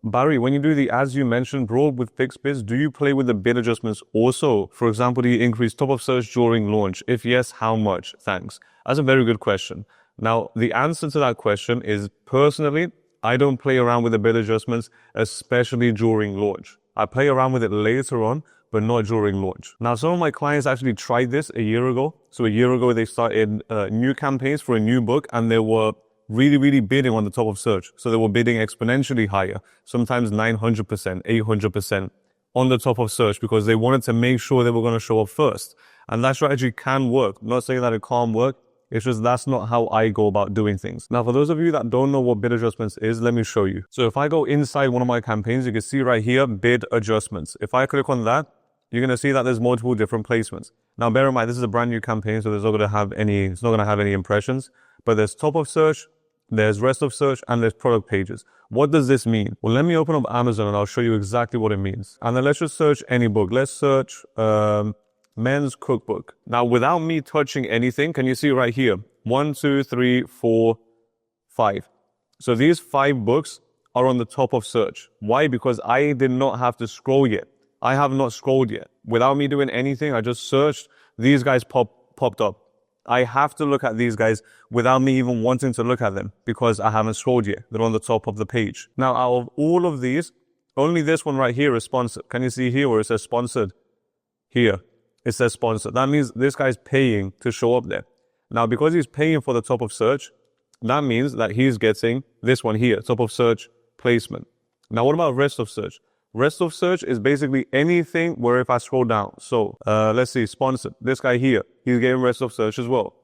Barry, when you do the ads you mentioned, broad with fixed bids, do you play with the bid adjustments also? For example, do you increase top of search during launch? If yes, how much? Thanks. That's a very good question. Now, the answer to that question is personally, I don't play around with the bid adjustments, especially during launch. I play around with it later on, but not during launch. Now, some of my clients actually tried this a year ago. So a year ago, they started new campaigns for a new book, and they were really bidding on the top of search. So they were bidding exponentially higher, sometimes 900%, 800% on the top of search, because they wanted to make sure they were going to show up first. And that strategy can work. I'm not saying that it can't work. It's just that's not how I go about doing things. Now, for those of you that don't know what bid adjustments is, let me show you. So if I go inside one of my campaigns, you can see right here, bid adjustments. If I click on that, you're going to see that there's multiple different placements. Now, bear in mind, this is a brand new campaign, so it's not going to have any impressions, but there's top of search, there's rest of search, and there's product pages. What does this mean? Well, let me open up Amazon and I'll show you exactly what it means. And then let's just search any book. Let's search men's cookbook. Now, without me touching anything, can you see right here? 1, 2, 3, 4, 5. So these 5 books are on the top of search. Why? Because I did not have to scroll yet. I have not scrolled yet. Without me doing anything, I just searched. These guys popped up. I have to look at these guys without me even wanting to look at them because I haven't scrolled yet. They're on the top of the page. Now, out of all of these, only this one right here is sponsored. Can you see here where it says sponsored? Here, it says sponsored. That means this guy's paying to show up there. Now, because he's paying for the top of search, that means that he's getting this one here, top of search placement. Now, what about rest of search? Rest of search is basically anything where if I scroll down. So let's see, sponsored. This guy here, he's getting rest of search as well.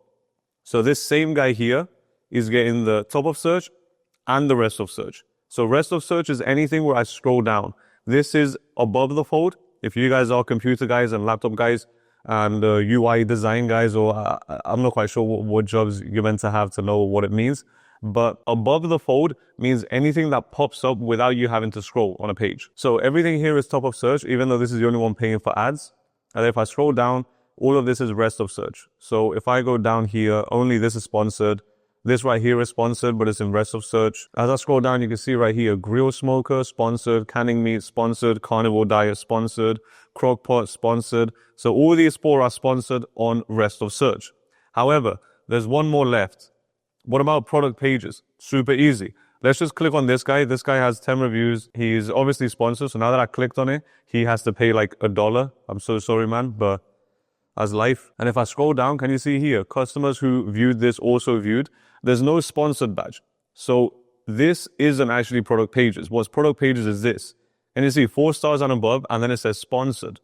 So this same guy here is getting the top of search and the rest of search. So rest of search is anything where I scroll down. This is above the fold. If you guys are computer guys and laptop guys and UI design guys, or I'm not quite sure what jobs you're meant to have to know what it means. But above the fold means anything that pops up without you having to scroll on a page. So everything here is top of search, even though this is the only one paying for ads. And if I scroll down, all of this is rest of search. So if I go down here, only this is sponsored. This right here is sponsored, but it's in rest of search. As I scroll down, you can see right here, grill smoker, sponsored, canning meat, sponsored, carnivore diet, sponsored, crock pot, sponsored. So all these 4 are sponsored on rest of search. However, there's one more left. What about product pages? Super easy. Let's just click on this guy. This guy has 10 reviews. He's obviously sponsored. So now that I clicked on it, he has to pay like $1. I'm so sorry, man, but that's life. And if I scroll down, can you see here? Customers who viewed this also viewed. There's no sponsored badge. So this isn't actually product pages. What's product pages is this. And you see 4 stars and above, and then it says sponsored.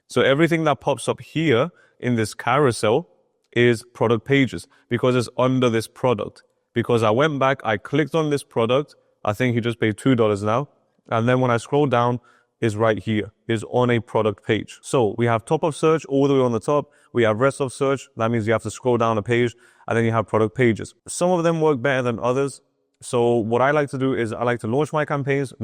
So everything that pops up here in this carousel is product pages because it's under this product. Because I went back, I clicked on this product. I think he just paid $2 now. And then when I scroll down, is right here, is on a product page. So we have top of search all the way on the top. We have rest of search. That means you have to scroll down a page, and then you have product pages. Some of them work better than others. So what I like to do is I like to launch my campaigns.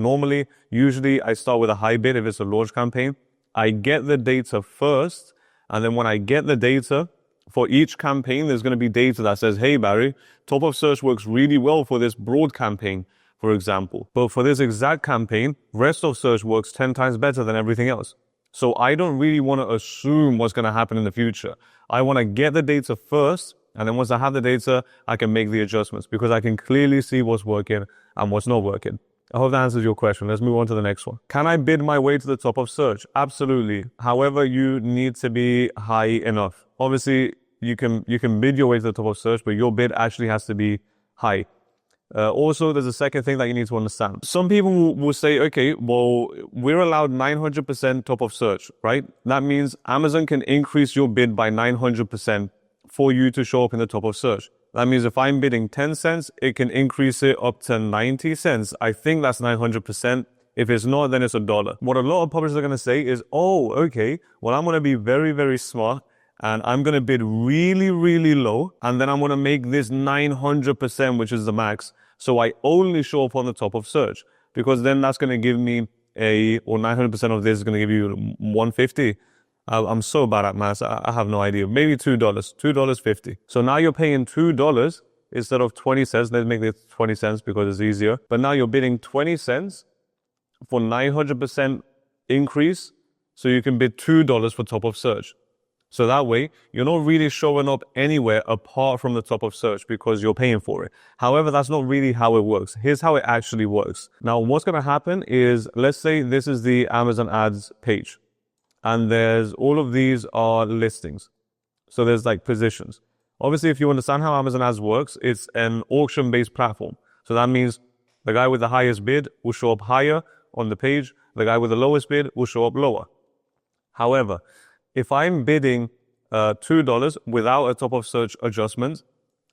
Usually I start with a high bid if it's a launch campaign. I get the data first. And then when I get the data, for each campaign, there's going to be data that says, hey, Barry, top of search works really well for this broad campaign, for example. But for this exact campaign, rest of search works 10 times better than everything else. So I don't really want to assume what's going to happen in the future. I want to get the data first. And then once I have the data, I can make the adjustments because I can clearly see what's working and what's not working. I hope that answers your question. Let's move on to the next one. Can I bid my way to the top of search? Absolutely. However, you need to be high enough. Obviously, you can bid your way to the top of search, but your bid actually has to be high. Also, there's a second thing that you need to understand. Some people will say, okay, well, we're allowed 900% top of search, right? That means Amazon can increase your bid by 900% for you to show up in the top of search. That means if I'm bidding 10 cents, it can increase it up to 90 cents. I think that's 900%. If it's not, then it's $1. What a lot of publishers are going to say is, oh, okay, well, I'm going to be very smart. And I'm going to bid really low. And then I'm going to make this 900%, which is the max. So I only show up on the top of search because then that's going to give me or 900% of this is going to give you 150. I'm so bad at maths. I have no idea. Maybe $2, $2.50. So now you're paying $2 instead of 20 cents. Let's make it 20 cents because it's easier. But now you're bidding 20 cents for 900% increase. So you can bid $2 for top of search. So that way, you're not really showing up anywhere apart from the top of search because you're paying for it. However, that's not really how it works. Here's how it actually works. Now, what's going to happen is, let's say this is the Amazon ads page, and there's all of these are listings. So there's like positions. Obviously, if you understand how Amazon ads works, it's an auction-based platform. So that means the guy with the highest bid will show up higher on the page. The guy with the lowest bid will show up lower. However, if I'm bidding $2 without a top of search adjustment,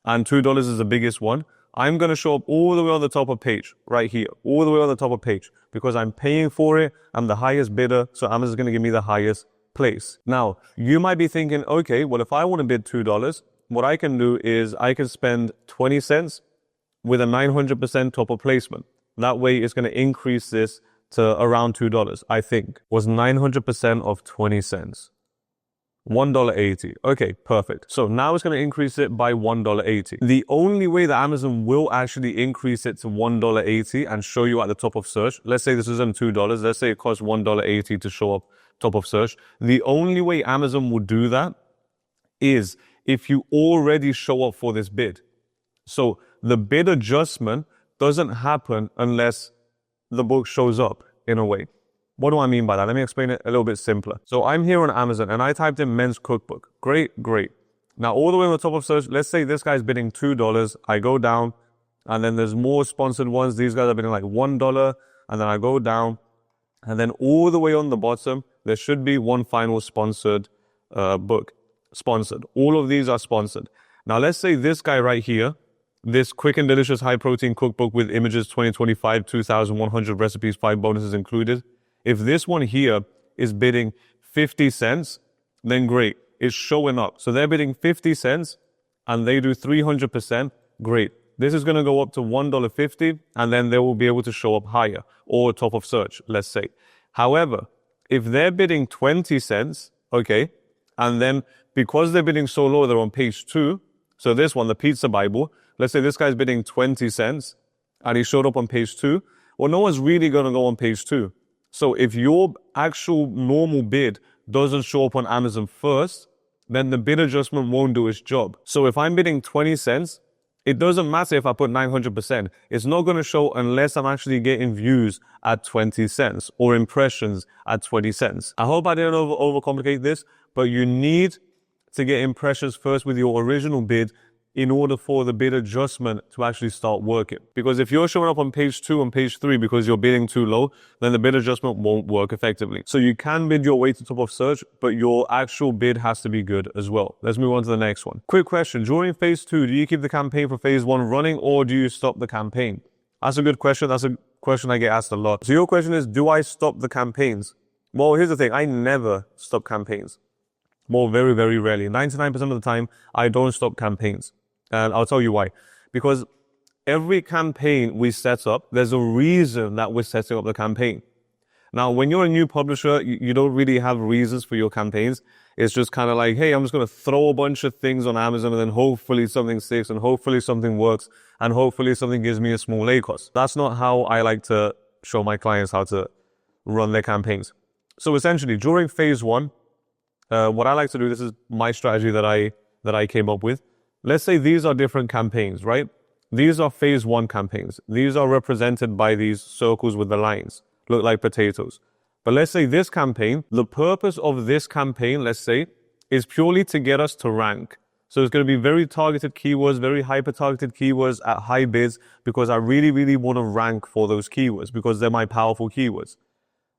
and $2 is the biggest one, I'm going to show up all the way on the top of page, right here, all the way on the top of page, because I'm paying for it. I'm the highest bidder, so Amazon's going to give me the highest place. Now, you might be thinking, okay, well, if I want to bid $2, what I can do is I can spend 20 cents with a 900% top of placement. That way, it's going to increase this to around $2, I think. Was 900% of 20 cents. $1.80. Okay, perfect. So now it's going to increase it by $1.80. The only way that Amazon will actually increase it to $1.80 and show you at the top of search, let's say this isn't $2, let's say it costs $1.80 to show up top of search. The only way Amazon will do that is if you already show up for this bid. So the bid adjustment doesn't happen unless the book shows up in a way. What do I mean by that? Let me explain it a little bit simpler. So I'm here on Amazon and I typed in men's cookbook. Great. Now all the way on the top of search, let's say this guy's bidding $2. I go down and then there's more sponsored ones. These guys are bidding like $1 and then I go down and then all the way on the bottom, there should be one final sponsored book. Sponsored. All of these are sponsored. Now let's say this guy right here, this quick and delicious high protein cookbook with images 2025, 2,100 recipes, 5 bonuses included. If this one here is bidding 50 cents, then great. It's showing up. So they're bidding 50 cents and they do 300%. Great. This is going to go up to $1.50 and then they will be able to show up higher or top of search, let's say. However, if they're bidding 20 cents, okay, and then because they're bidding so low, they're on page 2. So this one, the Pizza Bible, let's say this guy's bidding 20 cents and he showed up on page 2. Well, no one's really going to go on page 2. So if your actual normal bid doesn't show up on Amazon first, then the bid adjustment won't do its job. So if I'm bidding 20 cents, it doesn't matter if I put 900%. It's not going to show unless I'm actually getting views at 20 cents or impressions at 20 cents. I hope I didn't overcomplicate this, but you need to get impressions first with your original bid in order for the bid adjustment to actually start working. Because if you're showing up on page 2 and page 3 because you're bidding too low, then the bid adjustment won't work effectively. So you can bid your way to top of search, but your actual bid has to be good as well. Let's move on to the next one. Quick question. During phase 2, do you keep the campaign for phase 1 running or do you stop the campaign? That's a good question. That's a question I get asked a lot. So your question is, do I stop the campaigns? Well, here's the thing. I never stop campaigns. Well, very, very rarely. 99% of the time, I don't stop campaigns. And I'll tell you why. Because every campaign we set up, there's a reason that we're setting up the campaign. Now, when you're a new publisher, you don't really have reasons for your campaigns. It's just kind of like, hey, I'm just going to throw a bunch of things on Amazon and then hopefully something sticks and hopefully something works and hopefully something gives me a small ACoS. That's not how I like to show my clients how to run their campaigns. So essentially, during phase 1, what I like to do, this is my strategy that I came up with. Let's say these are different campaigns, right? These are phase 1 campaigns. These are represented by these circles with the lines, look like potatoes. But let's say this campaign, the purpose of this campaign, let's say, is purely to get us to rank. So it's going to be very targeted keywords, very hyper-targeted keywords at high bids because I really, really want to rank for those keywords because they're my powerful keywords.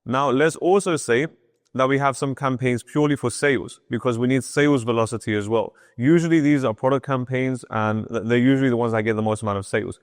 Now, let's also say that we have some campaigns purely for sales because we need sales velocity as well. Usually these are product campaigns and they're usually the ones that get the most amount of sales.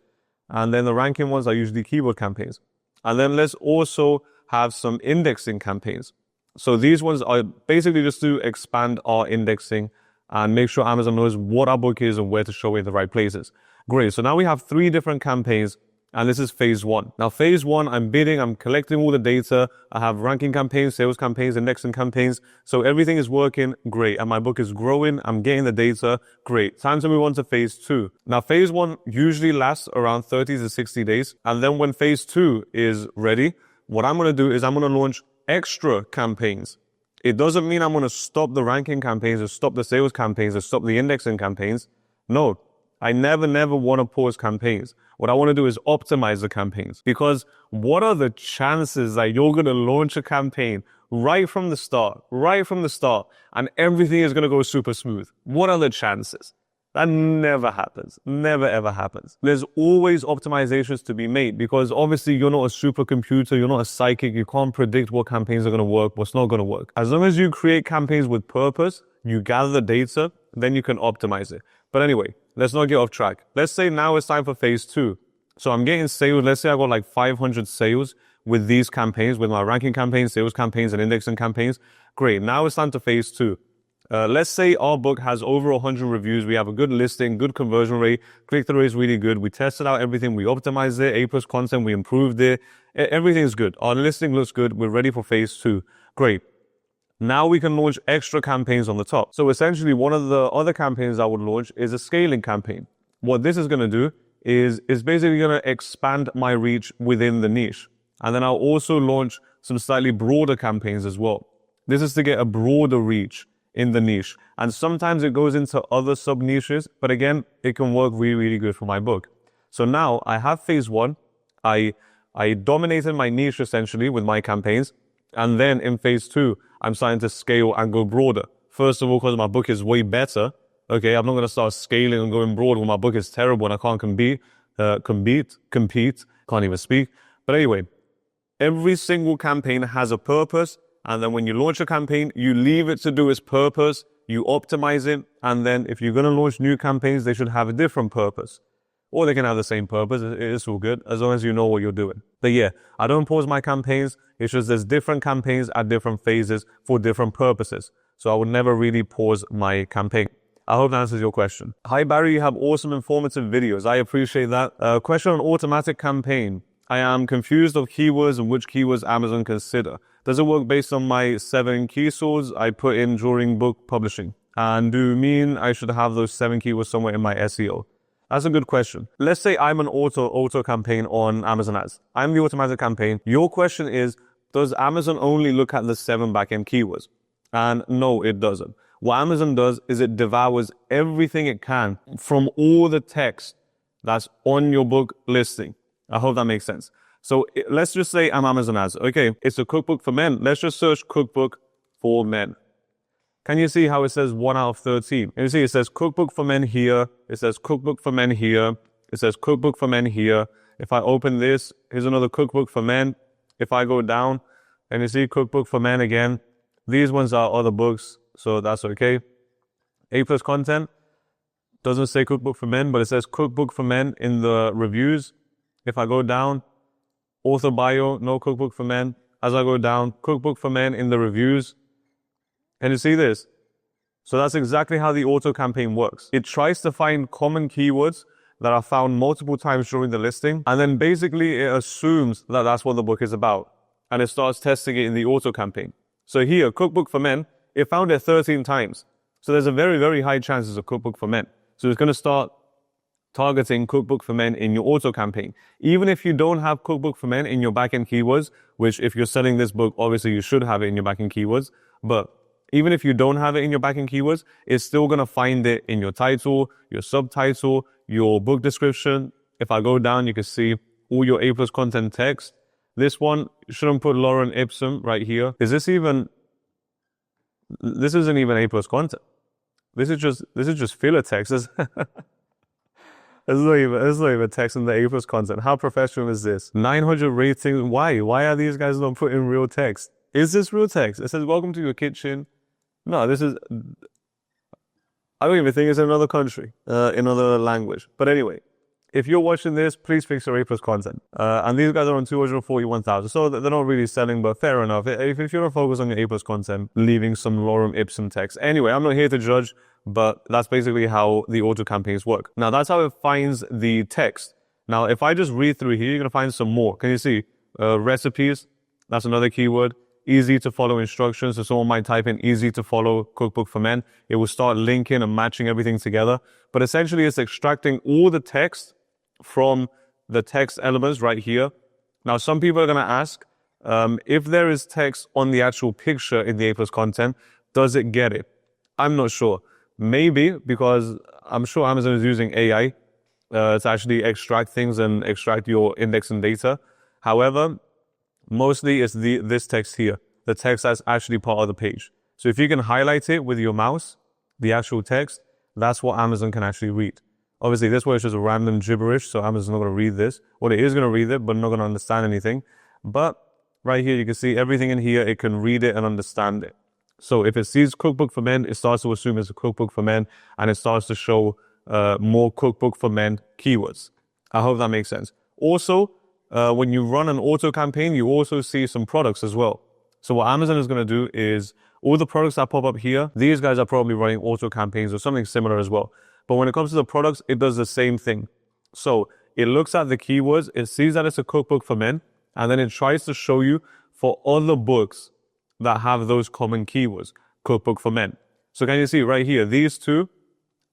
And then the ranking ones are usually keyword campaigns. And then let's also have some indexing campaigns. So these ones are basically just to expand our indexing and make sure Amazon knows what our book is and where to show it in the right places. Great. So now we have 3 different campaigns. And this is phase 1. Now, phase 1, I'm bidding, I'm collecting all the data. I have ranking campaigns, sales campaigns, indexing campaigns. So everything is working great. And my book is growing. I'm getting the data. Great. Time to move on to phase 2. Now, phase 1 usually lasts around 30 to 60 days. And then when phase 2 is ready, what I'm going to do is I'm going to launch extra campaigns. It doesn't mean I'm going to stop the ranking campaigns or stop the sales campaigns or stop the indexing campaigns. No, I never want to pause campaigns. What I want to do is optimize the campaigns, because what are the chances that you're going to launch a campaign right from the start, and everything is going to go super smooth? What are the chances? That never happens. Never ever happens. There's always optimizations to be made, because obviously you're not a supercomputer, you're not a psychic, you can't predict what campaigns are going to work, what's not going to work. As long as you create campaigns with purpose, you gather the data, then you can optimize it. But anyway, let's not get off track. Let's say now it's time for phase 2. So I'm getting sales. Let's say I got like 500 sales with these campaigns, with my ranking campaigns, sales campaigns, and indexing campaigns. Great. Now it's time to phase 2. Let's say our book has over 100 reviews. We have a good listing, good conversion rate, click-through rate is really good. We tested out everything. We optimized it, A+ content, we improved it. Everything's good. Our listing looks good. We're ready for phase 2. Great. Now we can launch extra campaigns on the top. So essentially, one of the other campaigns I would launch is a scaling campaign. What this is going to do is basically going to expand my reach within the niche. And then I'll also launch some slightly broader campaigns as well. This is to get a broader reach in the niche. And sometimes it goes into other sub niches, but again, it can work really good for my book. So now I have phase 1. I dominated my niche essentially with my campaigns. And then in phase 2, I'm starting to scale and go broader. First of all, because my book is way better. Okay, I'm not going to start scaling and going broad when my book is terrible and I can't compete, can't even speak. But anyway, every single campaign has a purpose. And then when you launch a campaign, you leave it to do its purpose, you optimize it, and then if you're going to launch new campaigns, they should have a different purpose. Or they can have the same purpose. It's all good, as long as you know what you're doing. But yeah, I don't pause my campaigns. It's just there's different campaigns at different phases for different purposes. So I would never really pause my campaign. I hope that answers your question. Hi Barry, you have awesome informative videos. I appreciate that. Question on automatic campaign. I am confused of keywords and which keywords Amazon consider. Does it work based on my 7 keywords I put in during book publishing? And do you mean I should have those 7 keywords somewhere in my SEO? That's a good question. Let's say I'm an auto campaign on Amazon ads. I'm the automatic campaign. Your question is, does Amazon only look at the 7 backend keywords? And no, it doesn't. What Amazon does is it devours everything it can from all the text that's on your book listing. I hope that makes sense. So let's just say I'm Amazon ads. Okay, it's a cookbook for men. Let's just search cookbook for men. Can you see how it says 1 out of 13? And you see it says cookbook for men here. It says cookbook for men here. It says cookbook for men here. If I open this, here's another cookbook for men. If I go down and you see cookbook for men again, these ones are other books, so that's okay. A+ content doesn't say cookbook for men, but it says cookbook for men in the reviews. If I go down, author bio, no cookbook for men. As I go down, cookbook for men in the reviews. And you see this? So that's exactly how the auto campaign works. It tries to find common keywords that are found multiple times during the listing. And then basically it assumes that that's what the book is about. And it starts testing it in the auto campaign. So here, cookbook for men, it found it 13 times. So there's a very high chance it's a cookbook for men. So it's going to start targeting cookbook for men in your auto campaign. Even if you don't have cookbook for men in your backend keywords, which if you're selling this book, obviously you should have it in your backend keywords. But even if you don't have it in your backend keywords, it's still going to find it in your title, your subtitle, your book description. If I go down, you can see all your A+ content text. This one, shouldn't put Lorem Ipsum right here. This isn't even A+ content. This is just filler text. There's not even text in the A+ content. How professional is this? 900 ratings. Why? Why are these guys not putting real text? Is this real text? It says, welcome to your kitchen. No, this is, I don't even think it's in another country, in another language. But anyway, if you're watching this, please fix your A+ content. And these guys are on 241,000. So they're not really selling, but fair enough. If you're not focused on your A+ content, leaving some Lorem Ipsum text. Anyway, I'm not here to judge, but that's basically how the auto campaigns work. Now, that's how it finds the text. Now, if I just read through here, you're going to find some more. Can you see? Recipes, that's another keyword. Easy to follow instructions. So someone might type in easy to follow cookbook for men. It will start linking and matching everything together. But essentially, it's extracting all the text from the text elements right here. Now, some people are going to ask, If there is text on the actual picture in the A+ content, does it get it? I'm not sure. Maybe, because I'm sure Amazon is using AI to actually extract things and extract your indexing data. However, mostly it's this text here, the text that's actually part of the page. So if you can highlight it with your mouse, the actual text, that's what Amazon can actually read. Obviously, this one is just random gibberish, so Amazon's not going to read this. Well, it is going to read it, but not going to understand anything. But right here, you can see everything in here, it can read it and understand it. So if it sees cookbook for men, it starts to assume it's a cookbook for men, and it starts to show more cookbook for men keywords. I hope that makes sense. Also, when you run an auto campaign, you also see some products as well. So what Amazon is going to do is all the products that pop up here, these guys are probably running auto campaigns or something similar as well. But when it comes to the products, it does the same thing. So it looks at the keywords, it sees that it's a cookbook for men, and then it tries to show you for other books that have those common keywords, cookbook for men. So can you see right here, these two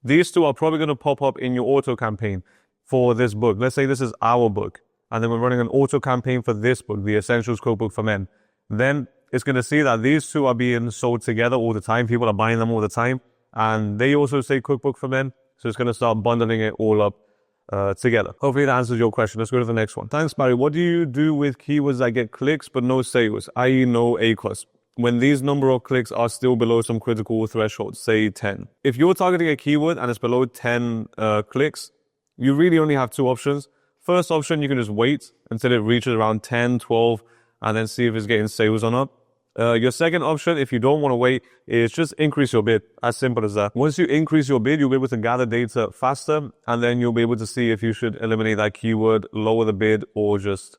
are probably going to pop up in your auto campaign for this book. Let's say this is our book, and then we're running an auto campaign for this book, the Essentials Cookbook for Men. Then it's going to see that these two are being sold together all the time. People are buying them all the time. And they also say cookbook for men. So it's going to start bundling it all up together. Hopefully that answers your question. Let's go to the next one. Thanks, Barry. What do you do with keywords that get clicks but no sales, i.e. no ACOS, when these number of clicks are still below some critical threshold, say 10? If you're targeting a keyword and it's below 10 clicks, you really only have two options. First option, you can just wait until it reaches around 10, 12, and then see if it's getting sales or not. Your second option, if you don't want to wait, is just increase your bid. As simple as that. Once you increase your bid, you'll be able to gather data faster, and then you'll be able to see if you should eliminate that keyword, lower the bid, or just,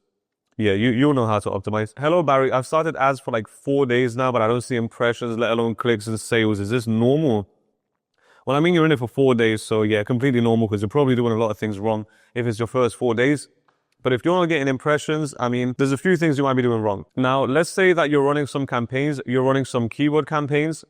yeah, you'll know how to optimize. Hello, Barry. I've started ads for like 4 days now, but I don't see impressions, let alone clicks and sales. Is this normal? Well, I mean, you're in it for 4 days, so yeah, completely normal, because you're probably doing a lot of things wrong if it's your first 4 days. But if you're not getting impressions, I mean, there's a few things you might be doing wrong. Now, let's say that you're running some campaigns, you're running some keyword campaigns,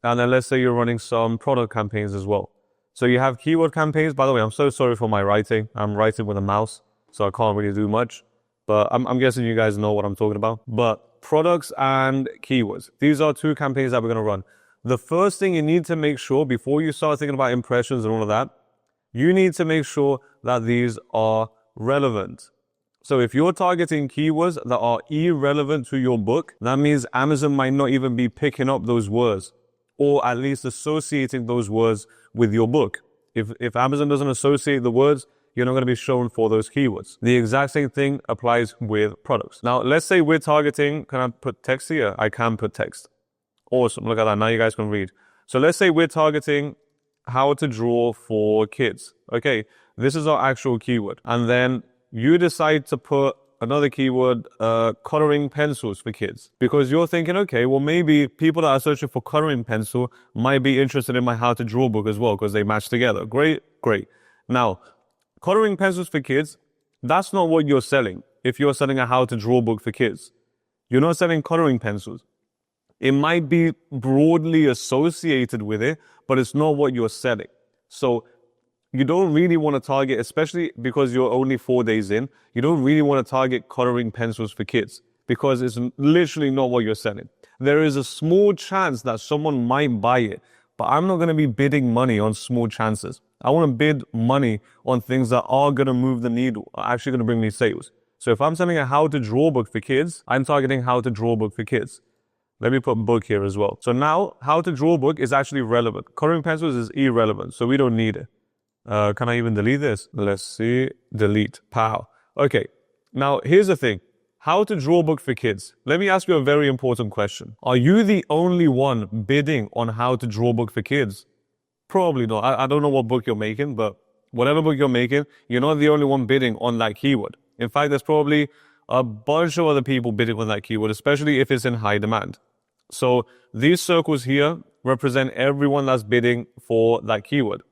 and then let's say you're running some product campaigns as well. So you have keyword campaigns. By the way, I'm so sorry for my writing. I'm writing with a mouse, so I can't really do much. But I'm guessing you guys know what I'm talking about. But products and keywords, these are two campaigns that we're going to run. The first thing you need to make sure before you start thinking about impressions and all of that, you need to make sure that these are relevant. So if you're targeting keywords that are irrelevant to your book, that means Amazon might not even be picking up those words, or at least associating those words with your book. If Amazon doesn't associate the words, you're not going to be shown for those keywords. The exact same thing applies with products. Now, let's say we're targeting, can I put text here? I can put text. Awesome. Look at that. Now you guys can read. So let's say we're targeting how to draw for kids. Okay. This is our actual keyword. And then you decide to put another keyword, coloring pencils for kids, because you're thinking, okay, well, maybe people that are searching for coloring pencil might be interested in my how to draw book as well, because they match together. Great. Now, coloring pencils for kids, that's not what you're selling. If you're selling a how to draw book for kids, you're not selling coloring pencils. It might be broadly associated with it, but it's not what you're selling. So you don't really want to target, especially because you're only 4 days in, you don't really want to target coloring pencils for kids, because it's literally not what you're selling. There is a small chance that someone might buy it, but I'm not going to be bidding money on small chances. I want to bid money on things that are going to move the needle, are actually going to bring me sales. So if I'm selling a how to draw book for kids, I'm targeting how to draw book for kids. Let me put book here as well. So now how to draw book is actually relevant. Coloring pencils is irrelevant, so we don't need it. Can I even delete this? Let's see. Delete. Pow. Okay. Now, here's the thing. How to draw book for kids. Let me ask you a very important question. Are you the only one bidding on how to draw book for kids? Probably not. I don't know what book you're making, but whatever book you're making, you're not the only one bidding on that keyword. In fact, there's probably a bunch of other people bidding on that keyword, especially if it's in high demand. So these circles here represent everyone that's bidding for that keyword.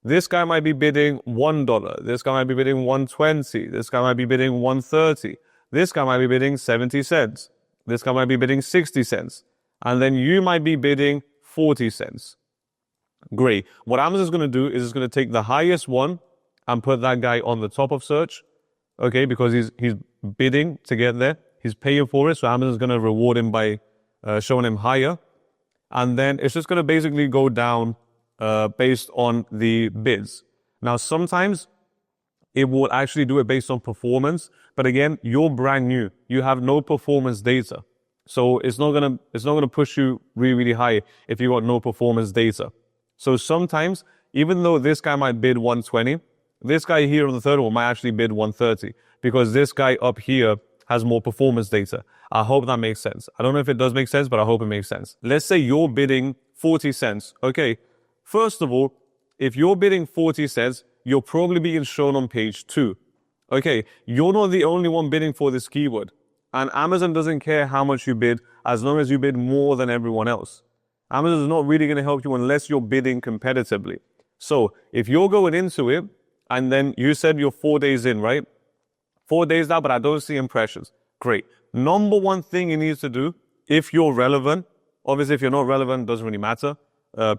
This guy might be bidding $1. This guy might be bidding $1.20. This guy might be bidding $1.30. This guy might be bidding 70 cents. This guy might be bidding 60 cents. And then you might be bidding 40 cents. Great. What Amazon's going to do is it's going to take the highest one and put that guy on the top of search. Okay, because he's bidding to get there. He's paying for it, so Amazon's going to reward him by showing him higher. And then it's just going to basically go down based on the bids. Now, sometimes it will actually do it based on performance. But again, you're brand new. You have no performance data. So it's not gonna push you really, really high if you got no performance data. So sometimes, even though this guy might bid 120, this guy here on the third one might actually bid 130 because this guy up here has more performance data. I hope that makes sense. I don't know if it does make sense, but I hope it makes sense. Let's say you're bidding 40 cents. Okay. First of all, if you're bidding 40 cents, you're probably being shown on page 2. Okay. You're not the only one bidding for this keyword. And Amazon doesn't care how much you bid as long as you bid more than everyone else. Amazon is not really going to help you unless you're bidding competitively. So if you're going into it and then you said you're 4 days in, right? 4 days now, but I don't see impressions. Great. Number one thing you need to do, if you're relevant, obviously if you're not relevant, doesn't really matter.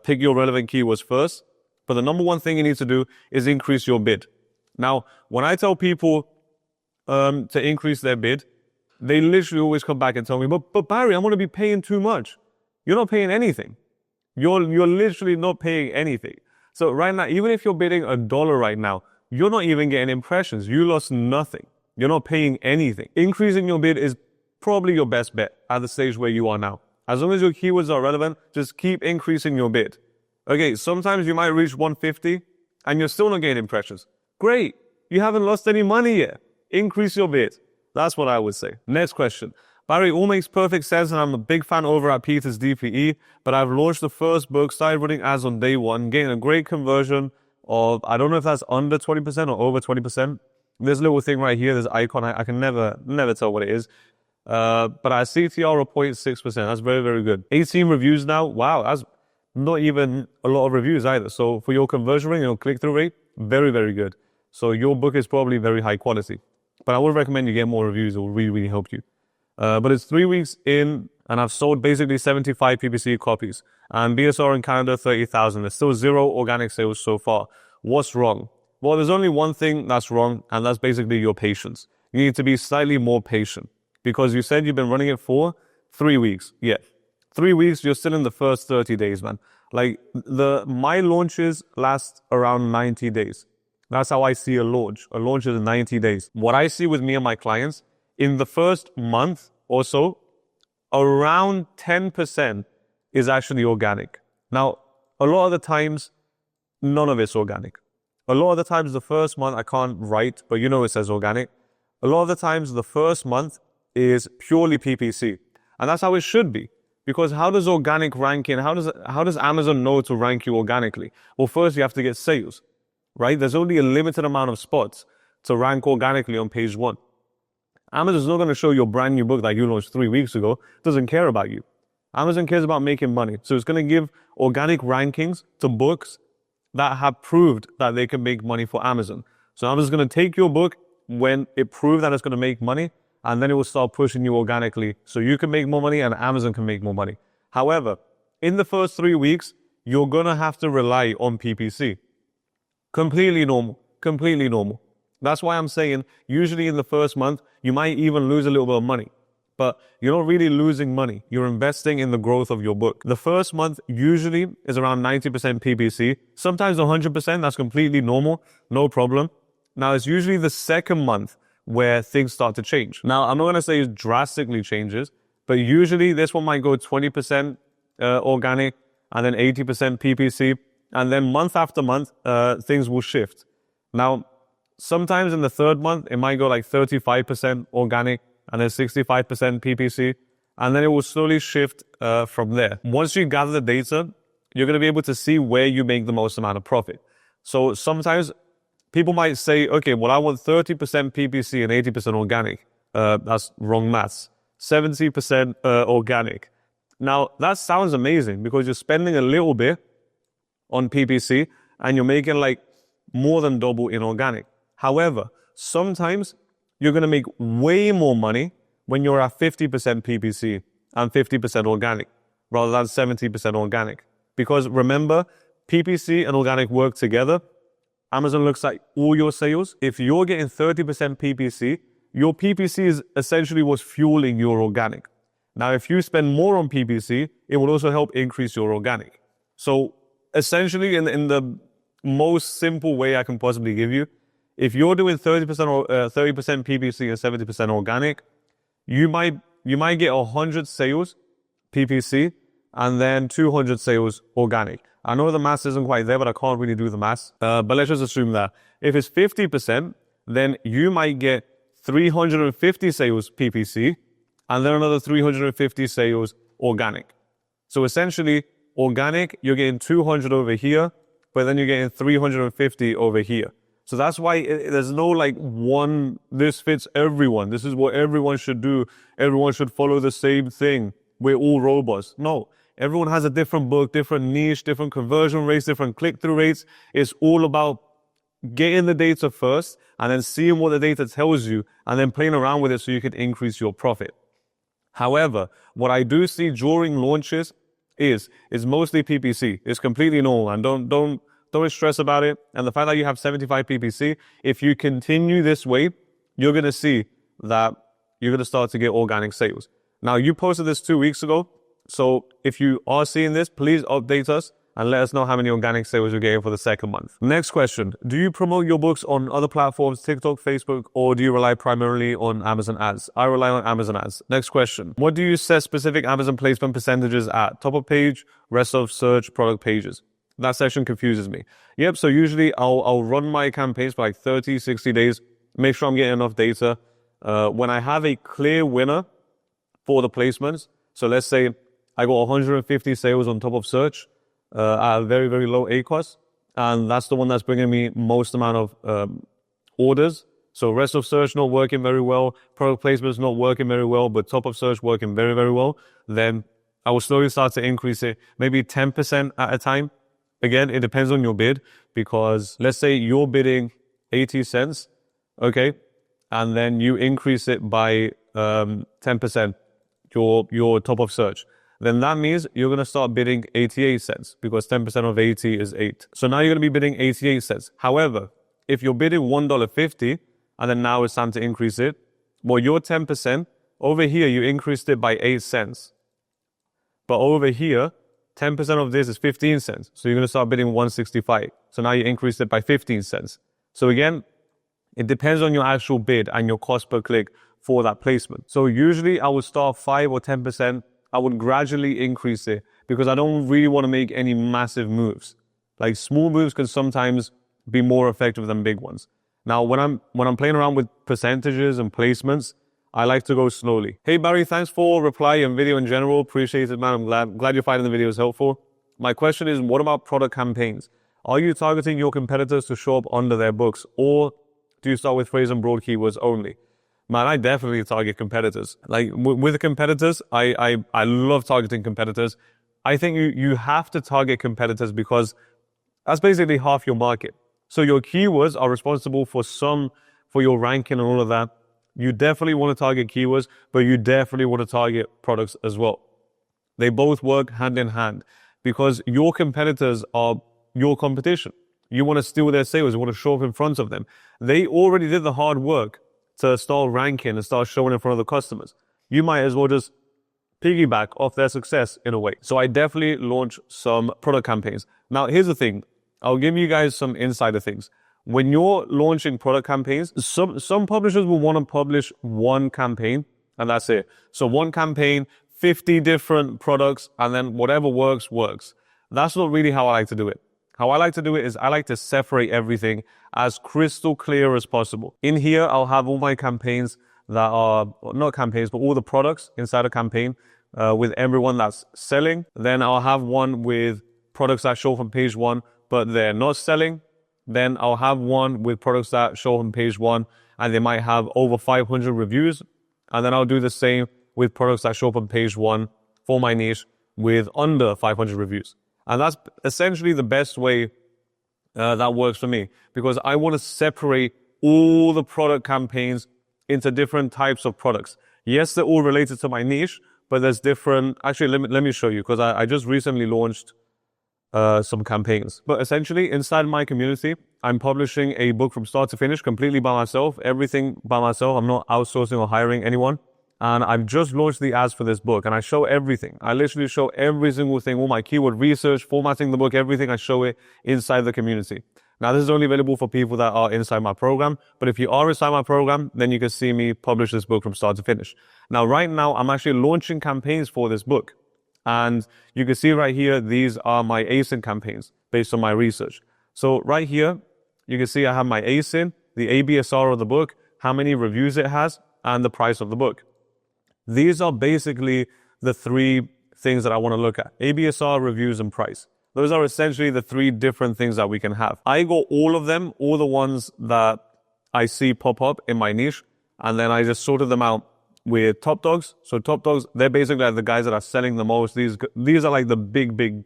Pick your relevant keywords first. But the number one thing you need to do is increase your bid. Now, when I tell people to increase their bid, they literally always come back and tell me, but Barry, I'm going to be paying too much. You're not paying anything. You're literally not paying anything. So right now, even if you're bidding $1 right now, you're not even getting impressions. You lost nothing. You're not paying anything. Increasing your bid is probably your best bet at the stage where you are now. As long as your keywords are relevant, just keep increasing your bid. Okay, sometimes you might reach 150 and you're still not getting impressions. Great. You haven't lost any money yet. Increase your bid. That's what I would say. Next question. Barry, all makes perfect sense and I'm a big fan over at Peter's DPE, but I've launched the first book, started running ads on day one, getting a great conversion of, I don't know if that's under 20% or over 20%. This little thing right here, this icon, I can never tell what it is. But I CTR of 0.6%. That's very, very good. 18 reviews now. Wow, that's not even a lot of reviews either. So for your conversion rate, your click-through rate, very, very good. So your book is probably very high quality. But I would recommend you get more reviews. It will really, really help you. But it's 3 weeks in, and I've sold basically 75 PPC copies. And BSR in Canada, 30,000. There's still 0 organic sales so far. What's wrong? Well, there's only one thing that's wrong, and that's basically your patience. You need to be slightly more patient. Because you said you've been running it for 3 weeks. Yeah. 3 weeks, you're still in the first 30 days, man. Like, my launches last around 90 days. That's how I see a launch. A launch is 90 days. What I see with me and my clients, in the first month or so, around 10% is actually organic. Now, a lot of the times, none of it's organic. A lot of the times, the first month, I can't write, but you know it says organic. A lot of the times, the first month is purely PPC. And that's how it should be. Because how does organic rank in? How does Amazon know to rank you organically? Well, first, you have to get sales. Right? There's only a limited amount of spots to rank organically on page 1. Amazon's not going to show your brand new book that you launched 3 weeks ago. It doesn't care about you. Amazon cares about making money. So it's going to give organic rankings to books that have proved that they can make money for Amazon. So Amazon's going to take your book when it proves that it's going to make money, and then it will start pushing you organically so you can make more money and Amazon can make more money. However, in the first 3 weeks, you're going to have to rely on PPC. Completely normal. Completely normal. That's why I'm saying usually in the first month, you might even lose a little bit of money. But you're not really losing money. You're investing in the growth of your book. The first month usually is around 90% PPC. Sometimes 100%. That's completely normal. No problem. Now, it's usually the second month where things start to change. Now, I'm not going to say it drastically changes, but usually this one might go 20% organic and then 80% PPC. And then month after month, things will shift. Now, sometimes in the third month, it might go like 35% organic and then 65% PPC. And then it will slowly shift from there. Once you gather the data, you're going to be able to see where you make the most amount of profit. So sometimes people might say, okay, well, I want 30% PPC and 80% organic. That's wrong maths. 70% organic. Now, that sounds amazing because you're spending a little bit on PPC and you're making like more than double in organic. However, sometimes you're going to make way more money when you're at 50% PPC and 50% organic rather than 70% organic. Because remember, PPC and organic work together. Amazon looks at all your sales. If you're getting 30% PPC your PPC is essentially what's fueling your organic. Now, if you spend more on PPC, it will also help increase your organic. So essentially, in the most simple way I can possibly give you, if you're doing 30% or 30% PPC and 70% organic, you might get 100 sales PPC and then 200 sales organic. I know the math isn't quite there, but I can't really do the math. But let's just assume that if it's 50%, then you might get 350 sales PPC and then another 350 sales organic. So essentially, organic, you're getting 200 over here, but then you're getting 350 over here. So that's why there's no like one, this fits everyone. This is what everyone should do. Everyone should follow the same thing. We're all robots. No, everyone has a different book, different niche, different conversion rates, different click-through rates. It's all about getting the data first and then seeing what the data tells you and then playing around with it so you can increase your profit. However, what I do see during launches is mostly PPC. It's completely normal, and don't stress about it. And the fact that you have 75 PPC, if you continue this way, you're going to see that you're going to start to get organic sales. Now, you posted this 2 weeks ago. So if you are seeing this, please update us and let us know how many organic sales you're getting for the second month. Next question. Do you promote your books on other platforms, TikTok, Facebook, or do you rely primarily on Amazon ads? I rely on Amazon ads. Next question. What do you set specific Amazon placement percentages at? Top of page, rest of search, product pages. That section confuses me. Yep, so usually I'll run my campaigns for like 30, 60 days, make sure I'm getting enough data. When I have a clear winner for the placements, so let's say I got 150 sales on top of search at a very, very low ACOS, and that's the one that's bringing me most amount of orders. So rest of search not working very well, product placements not working very well, but top of search working very, very well, then I will slowly start to increase it, maybe 10% at a time. Again, it depends on your bid, because let's say you're bidding 80 cents, okay, and then you increase it by 10%, your top of search. Then that means you're going to start bidding 88 cents because 10% of 80 is 8. So now you're going to be bidding 88 cents. However, if you're bidding $1.50 and then now it's time to increase it, well, your 10%, over here you increased it by 8 cents. But over here, 10% of this is 15 cents. So you're going to start bidding 165. So now you increased it by 15 cents. So again, it depends on your actual bid and your cost per click for that placement. So usually I would start 5 or 10%. I would gradually increase it because I don't really want to make any massive moves. Like small moves can sometimes be more effective than big ones. Now, when I'm playing around with percentages and placements, I like to go slowly. Hey Barry, thanks for reply and video in general. Appreciate it, man. I'm glad you're finding the videos helpful. My question is, what about product campaigns? Are you targeting your competitors to show up under their books, or do you start with phrase and broad keywords only? Man, I definitely target competitors. Like with competitors, I love targeting competitors. I think you have to target competitors because that's basically half your market. So your keywords are responsible for your ranking and all of that. You definitely want to target keywords, but you definitely want to target products as well. They both work hand in hand because your competitors are your competition. You want to steal their sales. You want to show up in front of them. They already did the hard work to start ranking and start showing in front of the customers. You might as well just piggyback off their success in a way. So I definitely launch some product campaigns. Now, here's the thing. I'll give you guys some insider things. When you're launching product campaigns, some publishers will want to publish one campaign and that's it. So one campaign, 50 different products, and then whatever works, works. That's not really how I like to do it. How I like to do it is I like to separate everything as crystal clear as possible. In here, I'll have all my campaigns that are, not campaigns, but all the products inside a campaign with everyone that's selling. Then I'll have one with products that show from page 1, but they're not selling. Then I'll have one with products that show on page 1 and they might have over 500 reviews. And then I'll do the same with products that show up on page 1 for my niche with under 500 reviews. And that's essentially the best way that works for me, because I want to separate all the product campaigns into different types of products. Yes, they're all related to my niche, but there's different. Actually, let me show you, because I just recently launched some campaigns. But essentially, inside my community, I'm publishing a book from start to finish, completely by myself, everything by myself. I'm not outsourcing or hiring anyone. And I've just launched the ads for this book, and I show everything. I literally show every single thing, all my keyword research, formatting the book, everything. I show it inside the community. Now, this is only available for people that are inside my program, but if you are inside my program, then you can see me publish this book from start to finish. Now, right now, I'm actually launching campaigns for this book. And you can see right here, these are my ASIN campaigns based on my research. So right here, you can see I have my ASIN, the ABSR of the book, how many reviews it has, and the price of the book. These are basically the three things that I want to look at: ABSR, reviews, and price. Those are essentially the three different things that we can have. I got all of them, all the ones that I see pop up in my niche, and then I just sorted them out with top dogs. So top dogs, they're basically like the guys that are selling the most. These are like the big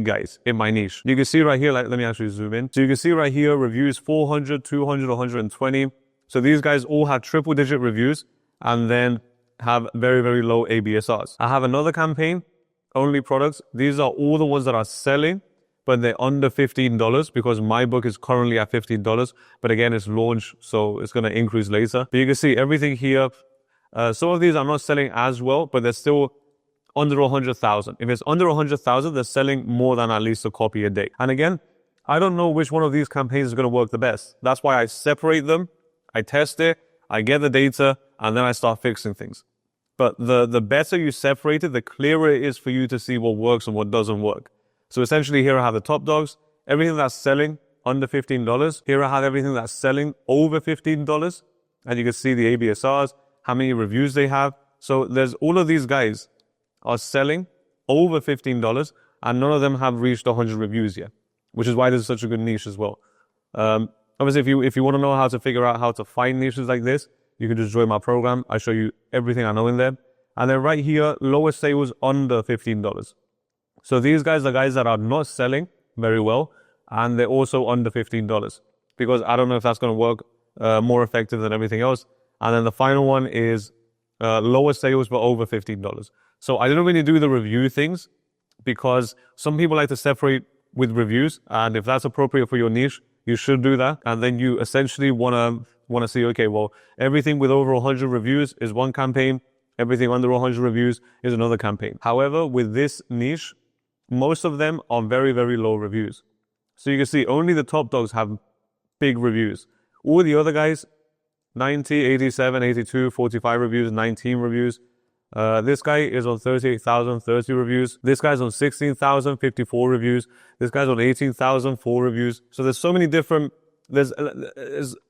guys in my niche. You can see right here, let me actually zoom in. So you can see right here, reviews 400, 200, 120. So these guys all have triple digit reviews and then have very low ABSRs. I have another campaign, only products. These are all the ones that are selling, but they're under $15 because my book is currently at $15. But again, it's launched, so it's going to increase later. But you can see everything here. Some of these are not selling as well, but they're still under 100,000. If it's under 100,000, they're selling more than at least a copy a day. And again, I don't know which one of these campaigns is going to work the best. That's why I separate them. I test it, I get the data, and then I start fixing things. But the better you separate it, the clearer it is for you to see what works and what doesn't work. So essentially here I have the top dogs, everything that's selling under $15. Here I have everything that's selling over $15. And you can see the ABSRs, how many reviews they have. So there's all of these guys are selling over $15 and none of them have reached 100 reviews yet, which is why this is such a good niche as well. Obviously, if you want to know how to figure out how to find niches like this, you can just join my program. I show you everything I know in there. And then right here, lowest sales under $15. So these guys are guys that are not selling very well, and they're also under $15 because I don't know if that's going to work more effective than everything else. And then the final one is lower sales but over $15. So I didn't really do the review things because some people like to separate with reviews, and if that's appropriate for your niche, you should do that. And then you essentially want to see, okay, well, everything with over 100 reviews is one campaign, everything under 100 reviews is another campaign. However, with this niche, most of them are very low reviews. So you can see only the top dogs have big reviews. All the other guys, 90, 87, 82, 45 reviews, 19 reviews. This guy is on 38,000, 30 reviews. This guy's on 16,000, 54 reviews. This guy's on 18,000, 4 reviews. So there's so many different,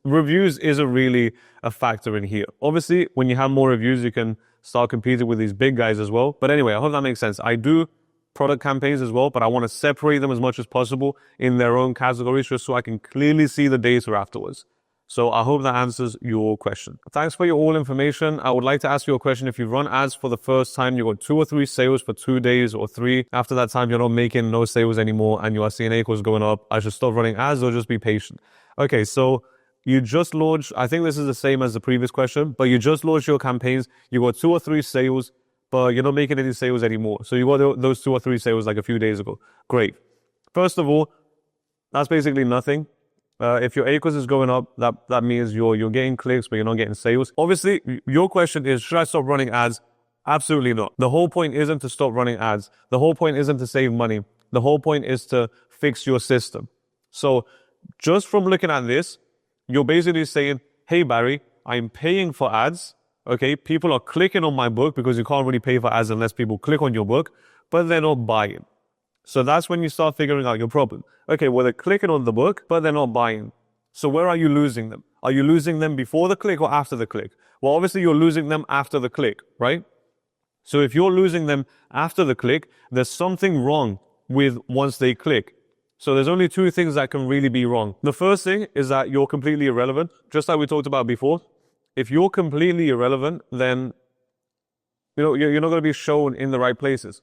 reviews isn't really a factor in here. Obviously, when you have more reviews, you can start competing with these big guys as well. But anyway, I hope that makes sense. I do product campaigns as well, but I want to separate them as much as possible in their own categories just so I can clearly see the data afterwards. So I hope that answers your question. Thanks for your all information. I would like to ask you a question. If you run ads for the first time, you got 2 or 3 sales for 2 days or 3. After that time, you're not making no sales anymore and you are seeing ACOs going up. I should stop running ads or just be patient? Okay, so you just launched, I think this is the same as the previous question, but you just launched your campaigns. You got 2 or 3 sales, but you're not making any sales anymore. So you got those 2 or 3 sales like a few days ago. Great. First of all, that's basically nothing. If your ACOS is going up, that means you're getting clicks, but you're not getting sales. Obviously, your question is, should I stop running ads? Absolutely not. The whole point isn't to stop running ads. The whole point isn't to save money. The whole point is to fix your system. So just from looking at this, you're basically saying, hey, Barry, I'm paying for ads. Okay, people are clicking on my book because you can't really pay for ads unless people click on your book, but they're not buying. So that's when you start figuring out your problem. Okay, well, they're clicking on the book, but they're not buying. So where are you losing them? Are you losing them before the click or after the click? Well, obviously you're losing them after the click, right? So if you're losing them after the click, there's something wrong with once they click. So there's only 2 things that can really be wrong. The first thing is that you're completely irrelevant, just like we talked about before. If you're completely irrelevant, then you're not going to be shown in the right places.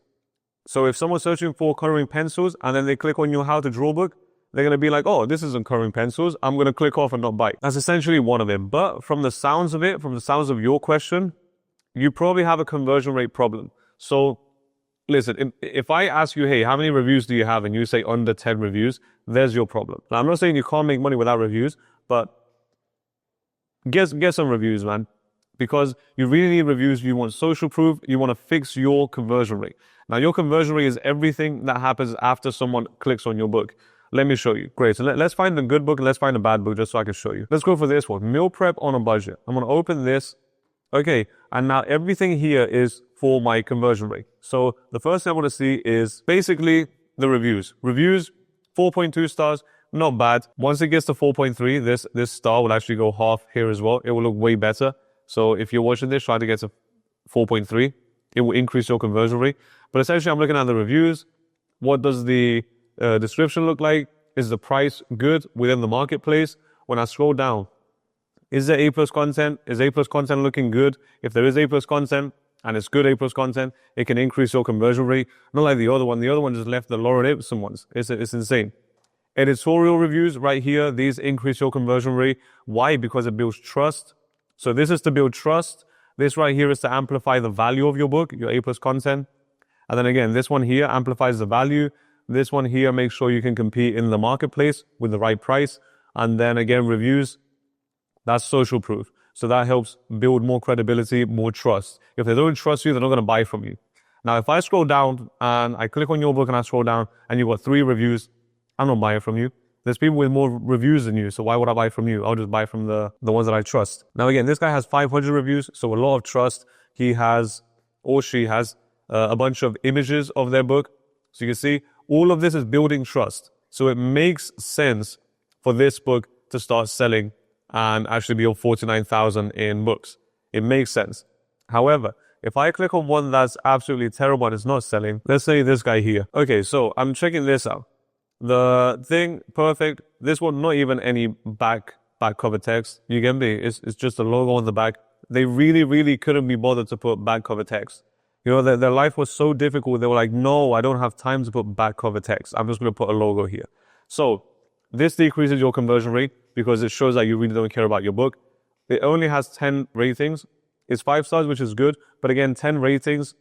So if someone's searching for coloring pencils and then they click on your how to draw book, they're going to be like, oh, this isn't coloring pencils. I'm going to click off and not buy. That's essentially one of them. But from the sounds of it, from the sounds of your question, you probably have a conversion rate problem. So listen, if I ask you, hey, how many reviews do you have? And you say under 10 reviews, there's your problem. Now, I'm not saying you can't make money without reviews, but get some reviews, man. Because you really need reviews. You want social proof. You want to fix your conversion rate. Now, your conversion rate is everything that happens after someone clicks on your book. Let me show you. Great. So let's find the good book and let's find a bad book just so I can show you. Let's go for this one. Meal prep on a budget. I'm going to open this. Okay. And now everything here is for my conversion rate. So the first thing I want to see is basically the reviews. Reviews, 4.2 stars. Not bad. Once it gets to 4.3, this star will actually go half here as well. It will look way better. So if you're watching this, try to get to 4.3. It will increase your conversion rate. But essentially, I'm looking at the reviews. What does the description look like? Is the price good within the marketplace? When I scroll down, is there A+ content? Is A+ content looking good? If there is A+ content and it's good A+ content, it can increase your conversion rate. Not like the other one. The other one just left the Lauren Ipsum ones. It's insane. Editorial reviews right here, these increase your conversion rate. Why? Because it builds trust. So this is to build trust. This right here is to amplify the value of your book, your A+ content. And then again, this one here amplifies the value. This one here makes sure you can compete in the marketplace with the right price. And then again, reviews, that's social proof. So that helps build more credibility, more trust. If they don't trust you, they're not going to buy from you. Now, if I scroll down and I click on your book and I scroll down and you've got 3 reviews, I'm not buying from you. There's people with more reviews than you, so why would I buy from you? I'll just buy from the ones that I trust. Now again, this guy has 500 reviews, so a lot of trust. He has, or she has, a bunch of images of their book. So you can see, all of this is building trust. So it makes sense for this book to start selling and actually be on 49,000 in books. It makes sense. However, if I click on one that's absolutely terrible and it's not selling, let's say this guy here. Okay, so I'm checking this out. The thing, perfect. This one, not even any back cover text. You get me? It's just a logo on the back. They really couldn't be bothered to put back cover text. You know, their life was so difficult. They were like, no, I don't have time to put back cover text. I'm just going to put a logo here. So this decreases your conversion rate because it shows that you really don't care about your book. It only has 10 ratings. It's 5 stars, which is good. But again, 10 ratings,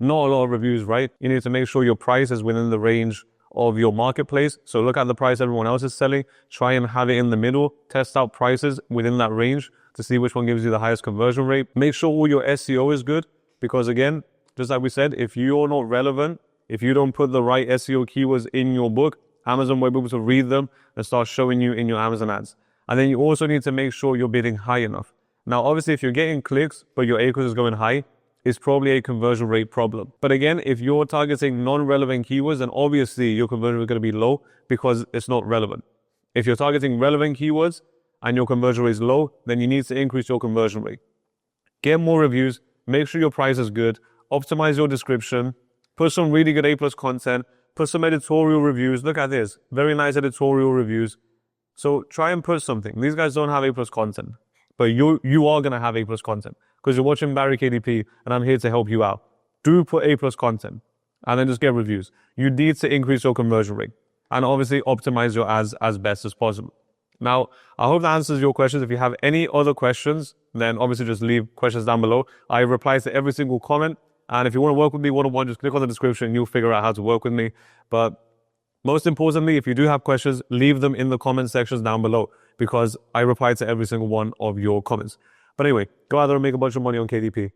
not a lot of reviews, right? You need to make sure your price is within the range of your marketplace. So look at the price everyone else is selling, try and have it in the middle, test out prices within that range to see which one gives you the highest conversion rate. Make sure all your SEO is good because again, just like we said, if you're not relevant, if you don't put the right SEO keywords in your book, Amazon will be able to read them and start showing you in your Amazon ads. And then you also need to make sure you're bidding high enough. Now, obviously, if you're getting clicks, but your ACOS is going high, it's probably a conversion rate problem. But again, if you're targeting non-relevant keywords, then obviously your conversion rate is going to be low because it's not relevant. If you're targeting relevant keywords and your conversion rate is low, then you need to increase your conversion rate. Get more reviews, make sure your price is good, optimize your description, put some really good A+ content, put some editorial reviews. Look at this, very nice editorial reviews. So try and put something. These guys don't have A+ content, but you are going to have A+ content. Because you're watching Barry KDP and I'm here to help you out. Do put A+ content and then just get reviews. You need to increase your conversion rate and obviously optimize your ads as best as possible. Now, I hope that answers your questions. If you have any other questions, then obviously just leave questions down below. I reply to every single comment. And if you want to work with me one-on-one, just click on the description and you'll figure out how to work with me. But most importantly, if you do have questions, leave them in the comment sections down below because I reply to every single one of your comments. But anyway, go out there and make a bunch of money on KDP.